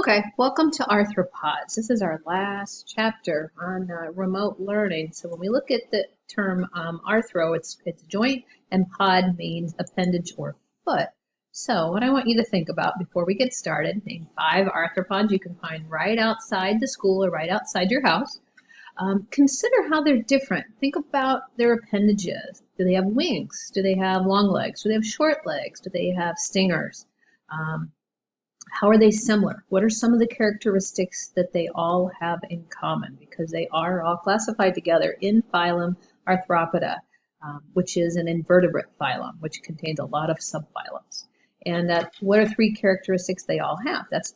Okay, welcome to Arthropods. This is our last chapter on remote learning. So when we look at the term arthro, it's joint, and pod means appendage or foot. So what I want you to think about before we get started, name 5 arthropods you can find right outside the school or right outside your house. Consider how they're different. Think about their appendages. Do they have wings? Do they have long legs? Do they have short legs? Do they have stingers? How are they similar? What are some of the characteristics that they all have in common? Because they are all classified together in phylum Arthropoda, which is an invertebrate phylum, which contains a lot of subphylums. And what are 3 characteristics they all have? That's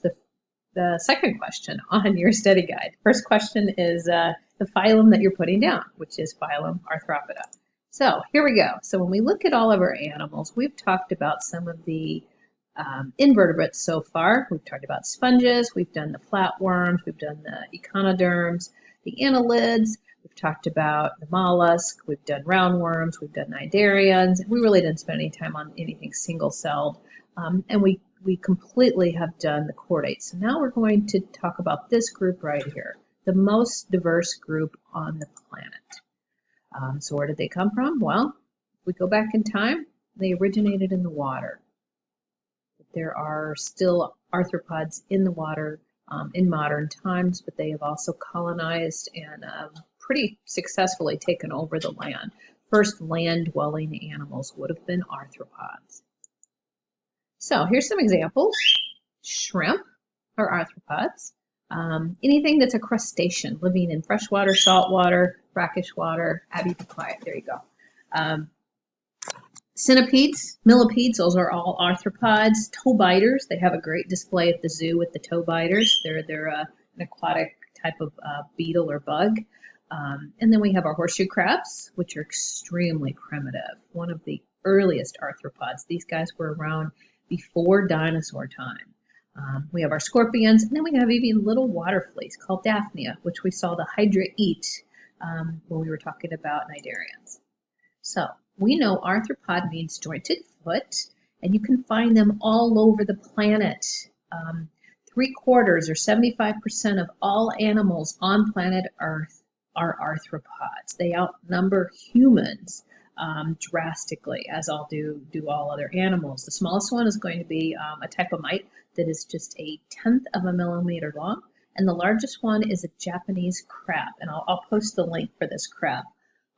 the second question on your study guide. First question is the phylum that you're putting down, which is phylum Arthropoda. So here we go. So when we look at all of our animals, we've talked about some of the invertebrates so far. We've talked about sponges, we've done the flatworms, we've done the echinoderms, the annelids, we've talked about the mollusks, we've done roundworms, we've done cnidarians. We really didn't spend any time on anything single-celled, and we completely have done the chordates. So now we're going to talk about this group right here, the most diverse group on the planet. So where did they come from? Well, if we go back in time, they originated in the water. There are still arthropods in the water in modern times, but they have also colonized and pretty successfully taken over the land. First land-dwelling animals would have been arthropods. So here's some examples. Shrimp are arthropods. Anything that's a crustacean living in freshwater, saltwater, brackish water. Abby, be quiet. There you go. Centipedes, millipedes, those are all arthropods. Toe biters, they have a great display at the zoo with the toe biters. They're an aquatic type of beetle or bug. And then we have our horseshoe crabs, which are extremely primitive. One of the earliest arthropods. These guys were around before dinosaur time. We have our scorpions, and then we have even little water fleas called Daphnia, which we saw the hydra eat when we were talking about cnidarians. So we know arthropod means jointed foot, and you can find them all over the planet. 3/4 or 75% of all animals on planet Earth are arthropods. They outnumber humans drastically, as do all other animals. The smallest one is going to be a type of mite that is just 1/10 of a millimeter long, and the largest one is a Japanese crab, and I'll post the link for this crab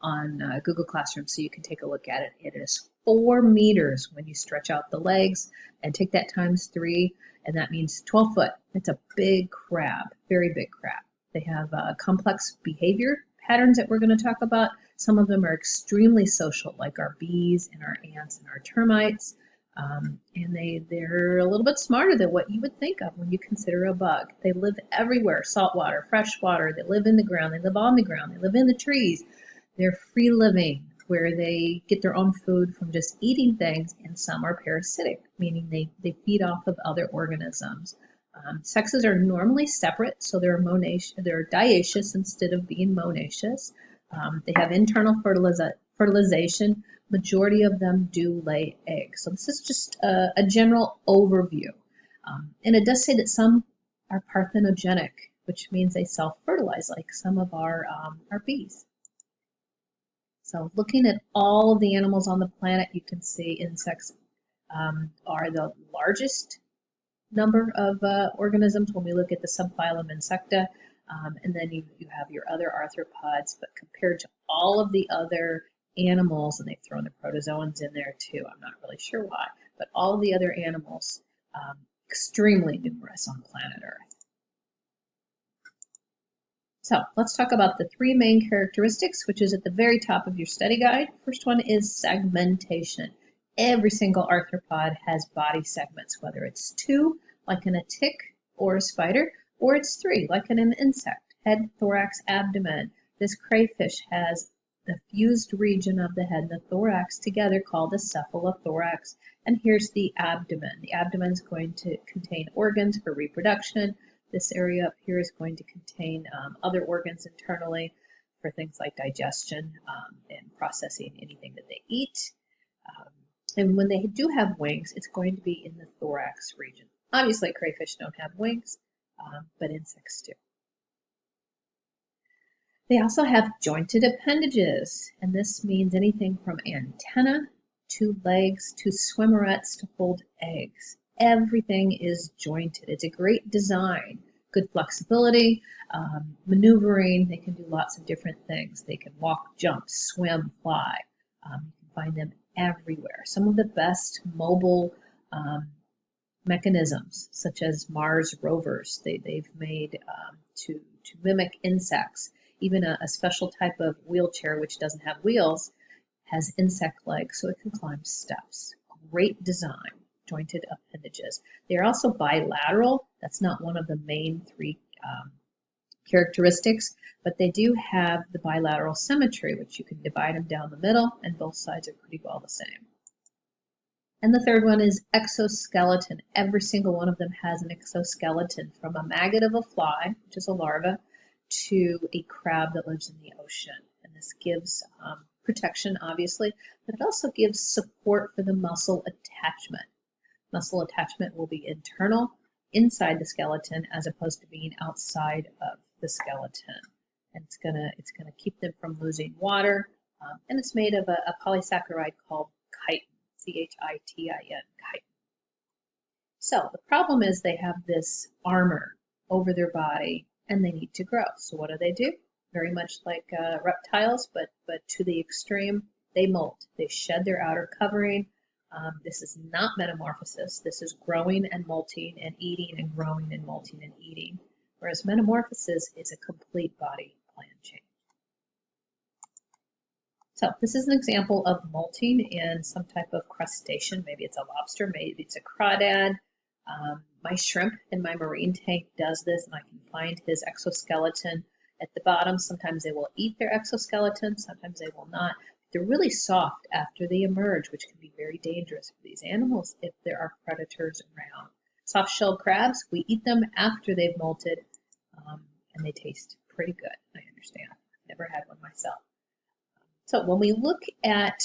on Google Classroom so you can take a look at it. It is 4 meters when you stretch out the legs and take that times 3, and that means 12 foot. It's a big crab, very big crab. They have complex behavior patterns that we're going to talk about. Some of them are extremely social, like our bees and our ants and our termites, and they're a little bit smarter than what you would think of when you consider a bug. They live everywhere, saltwater, freshwater. They live in the ground, they live on the ground, they live in the trees. They're free living, where they get their own food from just eating things, and some are parasitic, meaning they feed off of other organisms. Sexes are normally separate, so they're dioecious instead of being monoecious. They have internal fertilization. Majority of them do lay eggs. So this is just a general overview. And it does say that some are parthenogenic, which means they self-fertilize, like some of our bees. So looking at all of the animals on the planet, you can see insects are the largest number of organisms when we look at the subphylum Insecta, and then you have your other arthropods, but compared to all of the other animals, and they've thrown the protozoans in there too, I'm not really sure why, but all the other animals, extremely numerous on planet Earth. So let's talk about the 3 main characteristics, which is at the very top of your study guide. First one is segmentation. Every single arthropod has body segments, whether it's 2, like in a tick or a spider, or it's 3, like in an insect. Head, thorax, abdomen. This crayfish has the fused region of the head and the thorax together called the cephalothorax. And here's the abdomen. The abdomen is going to contain organs for reproduction. This area up here is going to contain other organs internally for things like digestion and processing anything that they eat. And when they do have wings, it's going to be in the thorax region. Obviously, crayfish don't have wings, but insects do. They also have jointed appendages, and this means anything from antenna to legs to swimmerets to hold eggs. Everything is jointed. It's a great design, good flexibility, maneuvering. They can do lots of different things. They can walk, jump, swim, fly. You can find them everywhere. Some of the best mobile mechanisms, such as Mars rovers, they've made to mimic insects. Even a special type of wheelchair, which doesn't have wheels, has insect legs, so it can climb steps. Great design, jointed appendages. They are also bilateral. That's not one of the main three characteristics, but they do have the bilateral symmetry, which you can divide them down the middle, and both sides are pretty well the same. And the third one is exoskeleton. Every single one of them has an exoskeleton, from a maggot of a fly, which is a larva, to a crab that lives in the ocean. And this gives protection, obviously, but it also gives support for the muscle attachment. Muscle attachment will be internal, inside the skeleton, as opposed to being outside of the skeleton. And it's gonna keep them from losing water. And it's made of a polysaccharide called chitin, chitin, chitin. So the problem is they have this armor over their body, and they need to grow. So what do? Very much like reptiles, but to the extreme, they molt. They shed their outer covering. This is not metamorphosis. This is growing and molting and eating and growing and molting and eating. Whereas metamorphosis is a complete body plan change. So this is an example of molting in some type of crustacean. Maybe it's a lobster, maybe it's a crawdad. My shrimp in my marine tank does this, and I can find his exoskeleton at the bottom. Sometimes they will eat their exoskeleton, sometimes they will not. They're really soft after they emerge, which can be very dangerous for these animals if there are predators around. Soft-shelled crabs, we eat them after they've molted, and they taste pretty good, I understand. I've never had one myself. So when we look at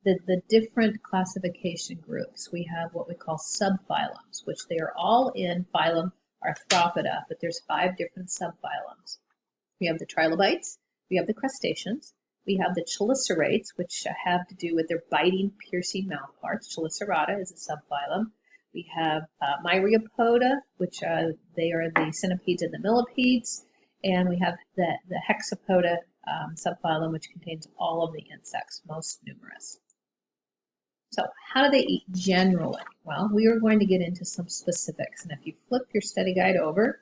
the different classification groups, we have what we call subphylums, which they are all in phylum Arthropoda, but there's 5 different subphylums. We have the trilobites, we have the crustaceans, we have the chelicerates, which have to do with their biting, piercing mouth parts. Chelicerata is a subphylum. We have Myriapoda, which they are the centipedes and the millipedes, and we have the Hexapoda subphylum, which contains all of the insects, most numerous. So how do they eat generally? Well, we are going to get into some specifics. And if you flip your study guide over,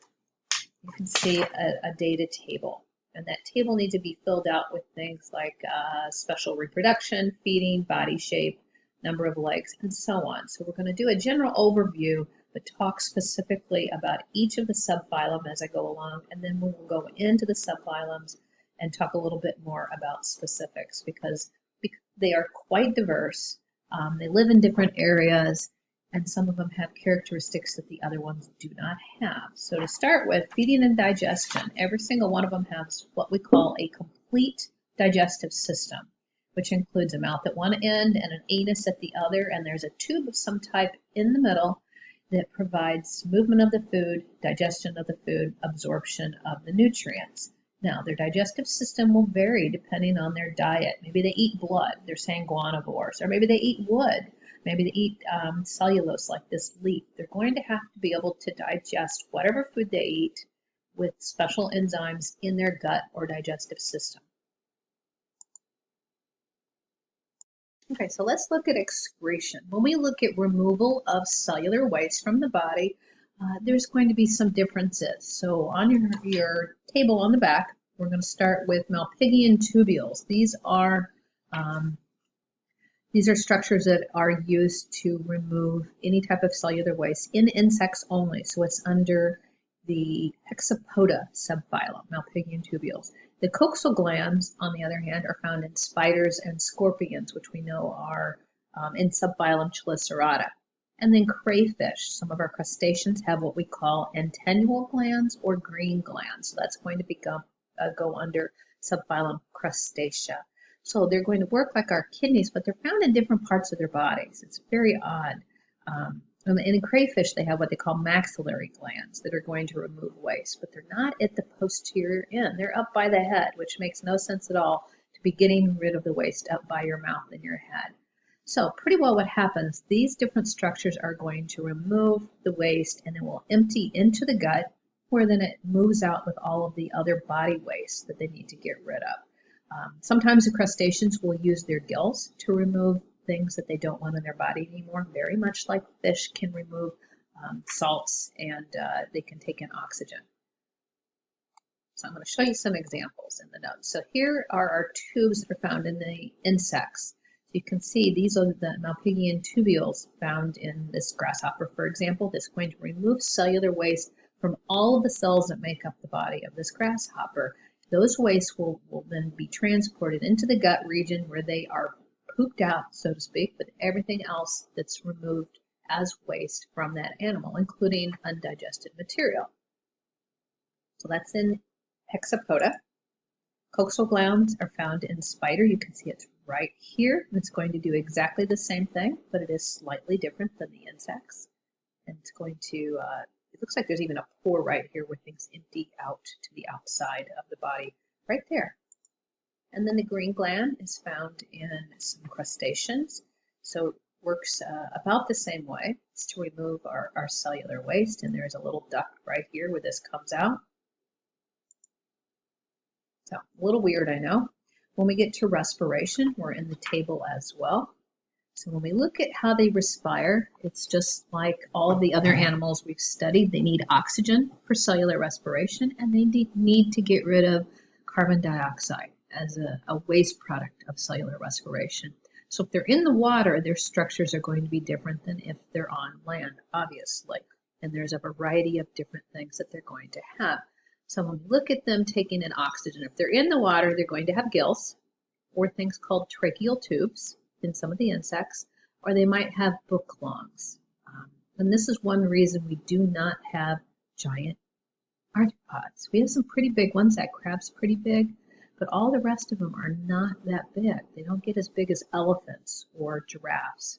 you can see a data table. And that table needs to be filled out with things like special reproduction, feeding, body shape, number of legs, and so on. So we're going to do a general overview, but talk specifically about each of the subphylum as I go along. And then we will go into the subphylums and talk a little bit more about specifics, because they are quite diverse. They live in different areas, and some of them have characteristics that the other ones do not have. So to start with, feeding and digestion, every single one of them has what we call a complete digestive system, which includes a mouth at one end and an anus at the other, and there's a tube of some type in the middle that provides movement of the food, digestion of the food, absorption of the nutrients. Now, their digestive system will vary depending on their diet. Maybe they eat blood, they're sanguinivores, or maybe they eat wood, maybe they eat cellulose like this leaf. They're going to have to be able to digest whatever food they eat with special enzymes in their gut or digestive system. Okay, so let's look at excretion. When we look at removal of cellular waste from the body, there's going to be some differences. So on your table on the back, we're going to start with Malpighian tubules. These are structures that are used to remove any type of cellular waste in insects only. So it's under the Hexapoda subphylum, Malpighian tubules. The coxal glands, on the other hand, are found in spiders and scorpions, which we know are in subphylum Chelicerata. And then crayfish, some of our crustaceans have what we call antennual glands or green glands. So that's going to go under subphylum Crustacea. So they're going to work like our kidneys, but they're found in different parts of their bodies. It's very odd. And in crayfish, they have what they call maxillary glands that are going to remove waste, but they're not at the posterior end. They're up by the head, which makes no sense at all to be getting rid of the waste up by your mouth and your head. So pretty well what happens, these different structures are going to remove the waste and it will empty into the gut, where then it moves out with all of the other body waste that they need to get rid of. Sometimes the crustaceans will use their gills to remove things that they don't want in their body anymore, very much like fish can remove salts and they can take in oxygen. So I'm going to show you some examples in the notes. So here are our tubes that are found in the insects. So you can see these are the Malpighian tubules found in this grasshopper, for example. That's going to remove cellular waste from all of the cells that make up the body of this grasshopper. Those wastes will then be transported into the gut region where they are pooped out, so to speak, with everything else that's removed as waste from that animal, including undigested material. So that's in Hexapoda. Coxal glands are found in spider. You can see it's right here. It's going to do exactly the same thing, but it is slightly different than the insects. And it's going to, it looks like there's even a pore right here where things empty out to the outside of the body, right there. And then the green gland is found in some crustaceans. So it works about the same way. It's to remove our cellular waste. And there's a little duct right here where this comes out. So a little weird, I know. When we get to respiration, we're in the table as well. So when we look at how they respire, it's just like all of the other animals we've studied. They need oxygen for cellular respiration, and they need to get rid of carbon dioxide as a waste product of cellular respiration. So if they're in the water, their structures are going to be different than if they're on land, obviously. And there's a variety of different things that they're going to have. So when we look at them taking in oxygen, if they're in the water, they're going to have gills or things called tracheal tubes in some of the insects, or they might have book lungs. And this is one reason we do not have giant arthropods. We have some pretty big ones. That crab's pretty big, but all the rest of them are not that big. They don't get as big as elephants or giraffes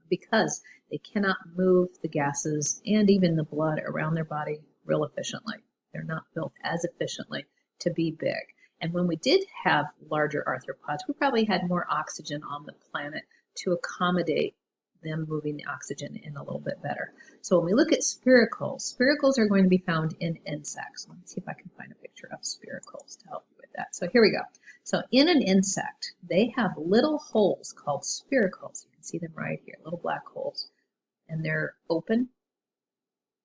because they cannot move the gases and even the blood around their body real efficiently. They're not built as efficiently to be big. And when we did have larger arthropods, we probably had more oxygen on the planet to accommodate them moving the oxygen in a little bit better. So when we look at spiracles, spiracles are going to be found in insects. Let me see if I can find a picture of spiracles to help you with that. So here we go. So in an insect, they have little holes called spiracles. You can see them right here, little black holes. And they're open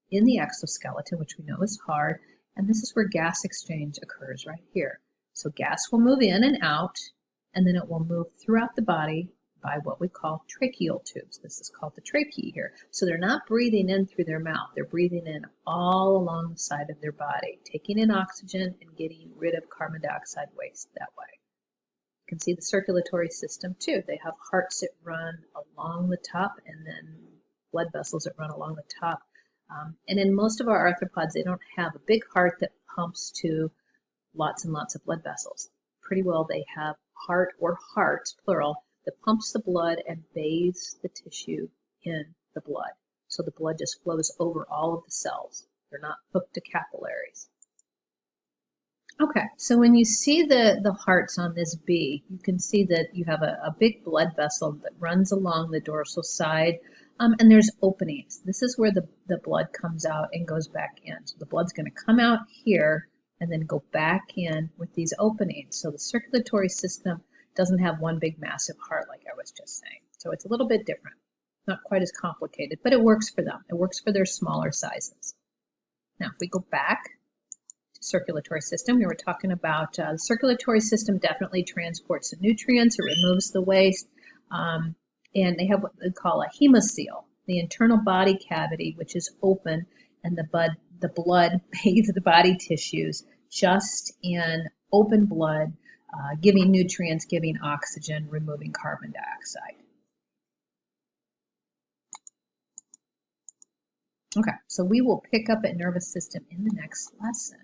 in the exoskeleton, which we know is hard. And this is where gas exchange occurs right here. So gas will move in and out, and then it will move throughout the body by what we call tracheal tubes. This is called the tracheae here. So they're not breathing in through their mouth. They're breathing in all along the side of their body, taking in oxygen and getting rid of carbon dioxide waste that way. You can see the circulatory system too. They have hearts that run along the top and then blood vessels that run along the top. And in most of our arthropods, they don't have a big heart that pumps to lots and lots of blood vessels. Pretty well they have heart or hearts, plural, that pumps the blood and bathes the tissue in the blood. So the blood just flows over all of the cells. They're not hooked to capillaries. Okay, so when you see the hearts on this bee, you can see that you have a big blood vessel that runs along the dorsal side. And there's openings. This is where the blood comes out and goes back in. So the blood's going to come out here and then go back in with these openings. So the circulatory system doesn't have one big massive heart like I was just saying. So it's a little bit different. Not quite as complicated, but it works for them. It works for their smaller sizes. Now, if we go back to circulatory system, we were talking about the circulatory system definitely transports the nutrients. It removes the waste. And they have what they call a hemocoel, the internal body cavity, which is open, and the blood bathes the body tissues just in open blood, giving nutrients, giving oxygen, removing carbon dioxide. Okay, so we will pick up at nervous system in the next lesson.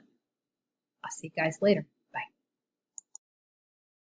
I'll see you guys later.